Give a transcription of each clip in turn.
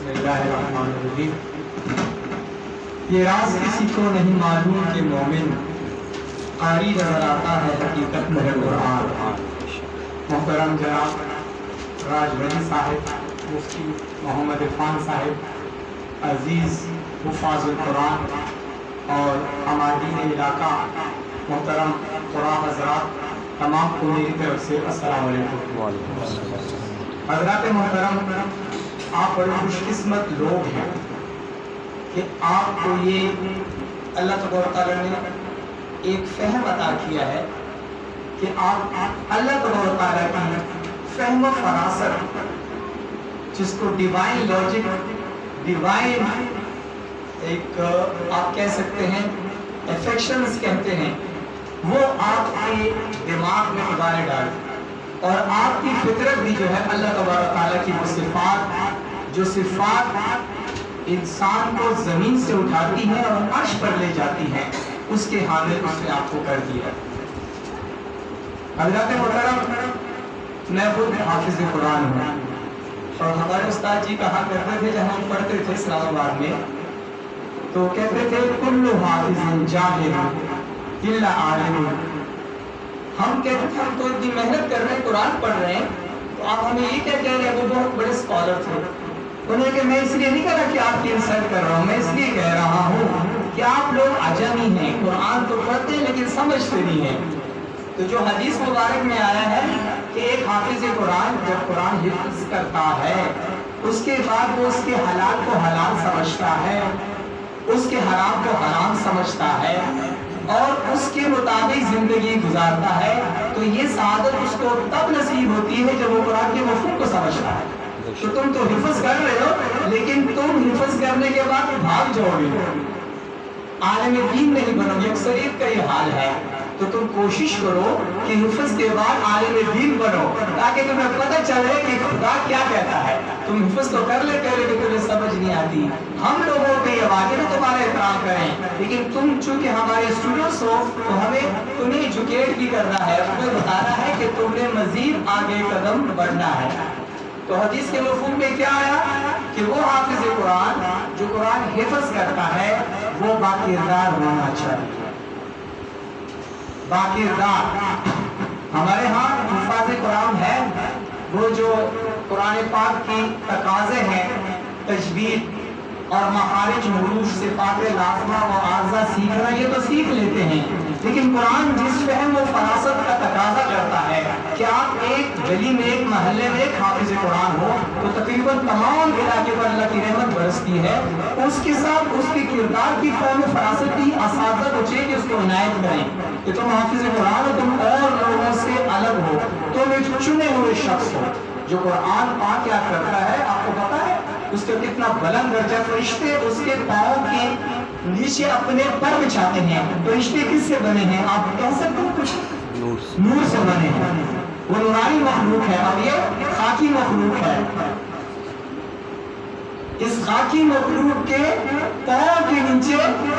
बिस्मिल्लाहिर्रहमानिर्रहीम। ये राज किसी को नहीं मालूम कि मोमिन कारी नजर आता है, हकीकत में है कुरान। मोहतरम जनाब राजवली साहिब, मुफ्ती मोहम्मद इरफान साहिब, अजीज़ हुफ़ाज़ुल कुरान और हमादीन इलाका मोहतरम कुरान हज़रात, तमाम को मेरी तरफ से अस्सलाम वालेकुम। हज़रात मोहतरम, आप बड़े खुशकिस्मत लोग हैं कि आपको ये अल्लाह तबारक तआला ने एक फ़हम अता किया है कि आप अल्लाह तबारक तआला की फ़हम व फ़रासत, जिसको डिवाइन लॉजिक, डिवाइन एक आप कह सकते हैं एफेक्शंस कहते हैं, वो आपके दिमाग में खुदा ने डाल, और आपकी फितरत भी जो है अल्लाह तबारक तआला की वो सिफ़ात, जो सिफ़ात इंसान को ज़मीन से उठाती हैं और अर्श पर ले जाती हैं, उसके हामिल उसने आपको कर दिया। हज़रत मोहतरम, मैं खुद हाफिज़ कुरान हूँ और हमारे उस्ताद जी कहा करते थे जब हम पढ़ते थे इस्लामाबाद में, तो कहते थे कुल्लु हाफिज़िन जाहिल इल्ला आलिम। हम कहते थे हम तो इतनी मेहनत कर रहे हैं, कुरान पढ़ रहे हैं, तो आप हमें ये क्या कह रहे हैं? वो बहुत बड़े स्कॉलर थे। उन्होंने कहा मैं इसलिए नहीं कह रहा कि आपकी इंसल्ट कर रहा हूँ, मैं इसलिए कह रहा हूँ कि आप लोग अजमी हैं, कुरान तो पढ़ते हैं लेकिन समझते नहीं हैं। तो जो हदीस मुबारक में आया है कि एक हाफिज़ कुरान जब कुरान हिफ्ज़ करता है, उसके बाद वो उसके हलाल को हलाल समझता है, उसके हराम को हराम समझता है और उसके मुताबिक जिंदगी गुजारता है, तो ये सआदत उसको तब नसीब होती है जब वो कुरान के मफ़हूम को समझता है। तो तुम तो हिफ्ज़ कर रहे हो, लेकिन तुम हिफ्ज़ करने के बाद भाग जाओगे, आलिम दीन नहीं बनोगे। अक्सरियत का ये हाल है। तो तुम कोशिश करो कि हिफ्ज़ के बाद आलिम दीन बनो, ताकि तुम्हें पता चले कि खुदा क्या कहता है। तुम हिफ्ज़ तो कर लेते हो लेकिन तुम्हें समझ नहीं आती। हम लोगों के ये वाक़े में तुम्हारा एहतराम करें, लेकिन तुम चूंकि हमारे स्टूडेंट्स हो तो हमें तुम्हें एजुकेट भी करना है, तुम्हें बताना है कि तुमने मज़ीद आगे कदम बढ़ना है। तो हदीस के मफ़हूम में क्या आया कि वो हाफिज़ कुरान जो कुरान हिफ्ज़ करता है वो बाकिरदार होना चाहिए। बाकिरदार हमारे यहाँ हुफ़ाज़ कुरान है, वो जो कुरान पाक की तकाज़े हैं, तजवीद और मखारिज, हुरूफ, सिफ़ात लाज़िमा व आज़ा सीखना, ये तो सीख लेते हैं, लेकिन कुरान जिस फ़हम व फ़रासत का तकाज़ा करता है कि आप एक गली में, एक महल्ले में एक हाफिज़ कुरान हो, तो तकरीबन तमाम इलाके पर अल्लाह की रहमत बरसती है। उसके साथ उसके किरदार की फ़हम व फ़रासत की असातिज़ा को चाहिए कि उसको इनायत करें कि तुम हाफिज़ कुरान हो, तुम और लोगों से अलग हो, तुम एक चुने हुए शख्स हो। जो कुरान पाक क्या करता है आपको पता है, उसका कितना बुलंद दर्जा। फरिश्ते उसके पाँव के नीचे अपने पर बिछाते हैं। फरिश्ते किससे बने हैं आप कह सकते हो? कुछ नूर से बने हैं। वो नूरानी मखलूक है और ये खाकी मखलूक है। इस खाकी मखलूक के पाँव के नीचे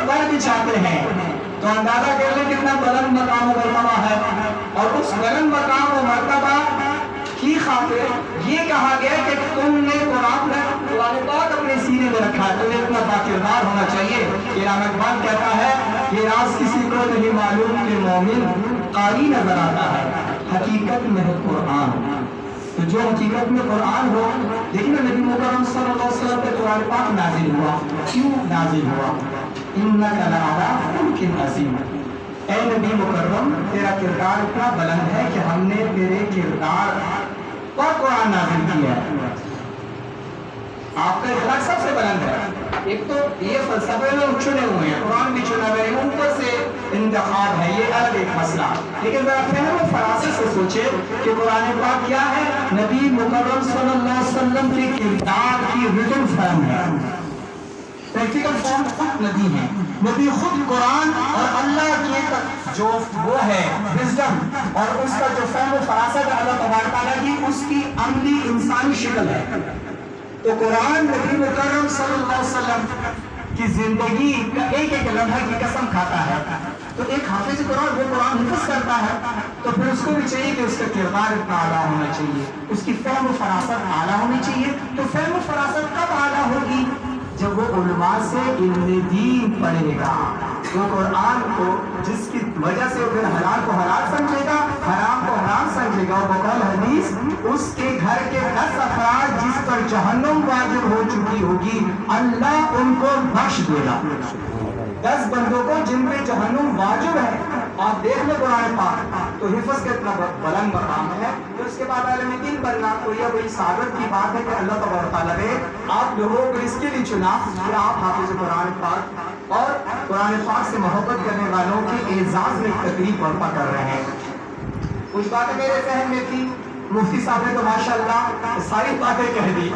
पर बिछाते हैं, तो अंदाजा कर ले कितना बुलंद मकाम व मर्तबा है। और उस बुलंद मकाम व मर्तबा की खातिर ये कहा गया कि तुमने कुरान पाक अपने सीने में रखा है, तुम्हें इतना बाकिरदार होना चाहिए। इमाम इकबाल कहता है ये राज किसी को नहीं मालूम कि मोमिन कारी नजर आता है, हकीकत में है कुरान। तो जो हकीकत में कुरान हो, लेकिन नबी मुकर्रम सल्लल्लाहु अलैहि वसल्लम पे कुरान पाक नाजिल हुआ। क्यों नाजिल हुआ? इन्नका लअला खुल्किन अज़ीम। ऐ नबी मुकर्रम, तेरा किरदार इतना बुलंद है कि हमने तेरे किरदार पर कुरान नाज़िल किया है। आपका इखलाक सबसे बुलंद है। एक तो ये फलसफे लोग चुने हुए हैं, कुरान भी चुना हुआ है, ऊपर से इंतखाब है, ये अलग एक मसला। लेकिन जरा फ़हम फ़रासत से सोचे कि कुरान पाक क्या है? नबी मुकर्रम सल्लल्लाहु अलैहि वसल्लम के किरदार की रिटन फॉर्म है, प्रैक्टिकल फॉर्म खुद नबी है। नबी खुद कुरान और अल्लाह के जो वो है विज़डम और उसका जो फ़हम फ़रासत अल्लाह तबारक तआला की, उसकी अमली इंसानी शक्ल है। तो कुरान नबी मुकर्रम सल्लल्लाहु अलैहि वसल्लम کی زندگی کا ایک ایک لمحے کی قسم کھاتا ہے. تو ایک حافظ قرآن وہ قرآن حفظ کرتا ہے تو پھر اس کو بھی چاہیے کہ اس کا کردار اتنا اعلیٰ ہونا چاہیے, اس کی فہم و فراست اعلیٰ ہونی چاہیے. تو فہم و فراست کب اعلیٰ ہوگی؟ جب وہ علماء سے علم دین پڑھے گا, وہ قرآن کو جس کی وجہ سے پھر حلال کو حلال سمجھے گا, حرام کو حرام سمجھے گا. بقول حدیث اس کے گھر کے 10 افراد جس پر جہنم واجب ہو چکی ہوگی اللہ ان کو بخش دے گا. 10 بندوں کو جن پہ جہنم واجب ہے, آپ دیکھ لیں قرآن پاک تو حفظ کا اتنا بلند مقام ہے. تو اس کے بعد عالم دین بننا تو یہ وہی سعادت کی بات ہے کہ اللہ تبارک تعالیٰ نے آپ لوگوں کو اس کے لیے چنا کہ آپ حافظ قرآن پاک اور قرآن پاک سے محبت کرنے والوں کے اعزاز میں تقریب برپا کر رہے ہیں. کچھ باتیں میرے ذہن میں تھی, مفتی صاحب نے تو ماشاءاللہ ساری باتیں کہہ دی,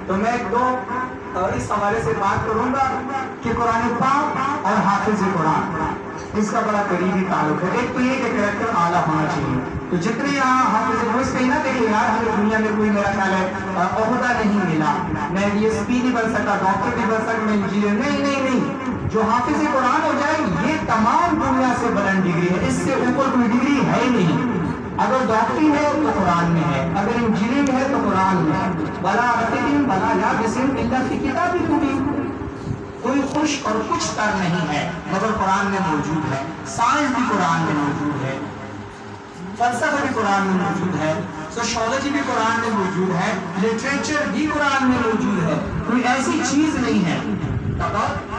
تو میں ایک دو اس حوالے سے بات کروں گا کہ قرآن پاک اور حافظ قرآن اس کا بڑا قریبی تعلق ہے. ایک تو یہ کہ کریکٹر اعلیٰ ہونا چاہیے. تو جتنے یہاں حافظ وہ اس پہ نہ دیکھیں یار ہمیں دنیا میں کوئی میرا خیال ہے عہدہ نہیں ملا, میں DSP نہیں بن سکتا, ڈاکٹر نہیں بن سکتا, میں انجینئر نہیں. جو حافظ قرآن ہو جائے یہ تمام دنیا سے بلند ڈگری ہے, اس سے اوپر کوئی ڈگری ہے ہی نہیں. اگر ڈاکٹری ہے تو قرآن میں ہے, اگر انجینئرنگ ہے تو قرآن میں ہے. بلا رتبین بلا یا بسم اللہ کی کتاب بھی کوئی خوش اور کچھ تر نہیں ہے مگر قرآن میں موجود ہے. سائنس بھی قرآن میں موجود ہے, فلسفہ بھی قرآن میں موجود ہے, سوشیولوجی بھی قرآن میں موجود ہے, لٹریچر بھی قرآن میں موجود ہے. کوئی ایسی چیز نہیں ہے.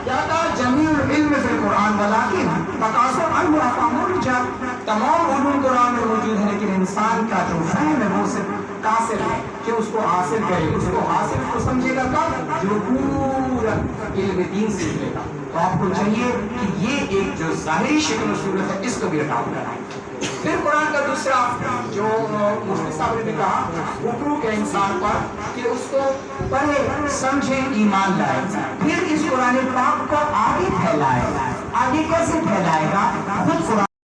کیا کہا جمیع العلم فی القرآن ولیکن تقاصر عنہ افہام الرجال, تمام علوم قرآن میں موجود ہے لیکن انسان کا جو فہم ہے وہ صرف قاصر ہے کہ اس کو حاصل کرے. اس کو حاصل کو سمجھے گا کب؟ جو پورا علم دین سیکھ لے گا. تو آپ کو چاہیے کہ یہ ایک جو ظاہری شکل و صورت ہے اس کو بھی اڈاپٹ کرائیں. پھر قرآن کا دوسرا جو مفتی صاحب نے بھی کہا حقوق ہے انسان پر کہ اس کو پڑھے سمجھے ایمان لائے, پھر اس قرآن پاک کو آگے پھیلائے. آگے کیسے پھیلائے گا؟ خود قرآن